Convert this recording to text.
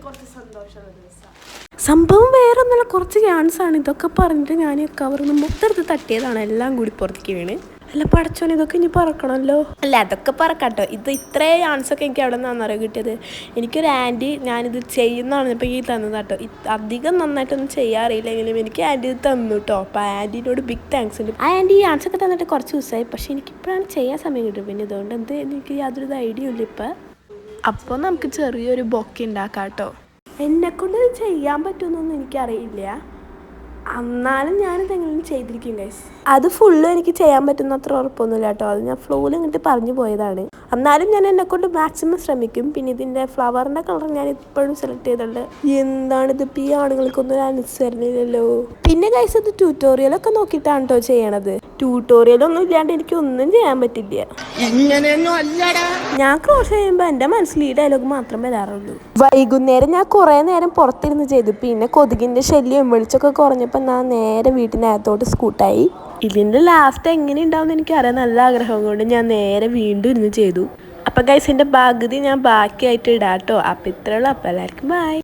കുറച്ച് സന്തോഷമുള്ള ദിവസം. സംഭവം വേറെ ഒന്നുമല്ല, കുറച്ച് ക്യാൻസാണ്. ഇതൊക്കെ പറഞ്ഞിട്ട് ഞാൻ കവറിൽ നിന്ന് മൊത്തം തട്ടിയതാണ്, എല്ലാം കൂടി പുറത്തേക്ക് വീണ്. അല്ല പടച്ചോനെ, ഇതൊക്കെ ഇനി പറക്കണമല്ലോ. അല്ല അതൊക്കെ പറക്കാട്ടോ. ഇത് ഇത്രയും ചാൻസൊക്കെ എനിക്ക് എവിടെ നിന്നാണെന്നറിയോ കിട്ടിയത്. എനിക്കൊരു ആൻറ്റി ഞാനിത് ചെയ്യുന്നതാണ് ഇപ്പോൾ ഈ തന്നതാട്ടോ. അധികം നന്നായിട്ടൊന്നും ചെയ്യാറില്ലെങ്കിലും എനിക്ക് ആൻറ്റി ഇത് തന്നു കേട്ടോ. അപ്പോൾ ആൻറ്റീനോട് ബിഗ് താങ്ക്സ് ഉണ്ട്. ആ ആൻറ്റി ഈ ചാൻസൊക്കെ തന്നിട്ട് കുറച്ച് ദിവസമായി, പക്ഷേ എനിക്കിപ്പോഴാണ് ചെയ്യാൻ സമയം കിട്ടും. പിന്നെ ഇതുകൊണ്ട് എന്ത് എനിക്ക് യാതൊരു ഐഡിയ ഇല്ല ഇപ്പം. അപ്പോൾ നമുക്ക് ചെറിയൊരു ബൊക്കെ ഉണ്ടാക്കാം കേട്ടോ. എന്നെക്കൊണ്ട് ചെയ്യാൻ പറ്റുമെന്നൊന്നും എനിക്കറിയില്ല, എന്നാലും ഞാനിതെങ്കിലും ചെയ്തിരിക്കും ഗൈസ്. അത് ഫുള്ളും എനിക്ക് ചെയ്യാൻ പറ്റുന്ന അത്ര ഉറപ്പൊന്നുമില്ല കേട്ടോ. അത് ഞാൻ ഫ്ലോയിൽ ഇങ്ങോട്ട് പറഞ്ഞു പോയതാണ്. എന്നാലും ഞാൻ എന്നെക്കൊണ്ട് മാക്സിമം ശ്രമിക്കും. പിന്നെ ഇതിൻ്റെ ഫ്ലവറിൻ്റെ കളർ ഞാൻ ഇപ്പോഴും സെലക്ട് ചെയ്തിട്ടുണ്ട്. എന്താണിത് ഇപ്പോൾ ഈ ആണുങ്ങൾക്കൊന്നും ഒരു അനുസരണയില്ലല്ലോ. പിന്നെ ഗൈസ് ഇത് ട്യൂട്ടോറിയലൊക്കെ നോക്കിയിട്ടാണ് കേട്ടോ ചെയ്യണത്. ട്യൂട്ടോറിയലൊന്നും ഇല്ലാണ്ട് എനിക്കൊന്നും ചെയ്യാൻ പറ്റില്ല. ഞാൻ ക്രോഷ് ചെയ്യുമ്പോൾ എൻ്റെ മനസ്സിൽ ഈ ഡയലോഗ് മാത്രം വരാറുള്ളൂ. വൈകുന്നേരം ഞാൻ കുറേ നേരം പുറത്തിരുന്ന് ചെയ്തു. പിന്നെ കൊതുകിൻ്റെ ശല്യം വെളിച്ചൊക്കെ കുറഞ്ഞപ്പോൾ ഞാൻ നേരെ വീട്ടിനകത്തോട്ട് സ്കൂട്ടായി. ഇതിൻ്റെ ലാസ്റ്റ് എങ്ങനെ ഉണ്ടാവും എനിക്കറിയാൻ നല്ല ആഗ്രഹം കൊണ്ട് ഞാൻ നേരെ വീണ്ടും ഇരുന്ന് ചെയ്തു. അപ്പം ഗൈസ് എൻ്റെ പകുതി ഞാൻ ബാക്കിയായിട്ട് ഇടാം കേട്ടോ. അപ്പം ഇത്രയുള്ളൂ. അപ്പം എല്ലാവർക്കും ബൈ.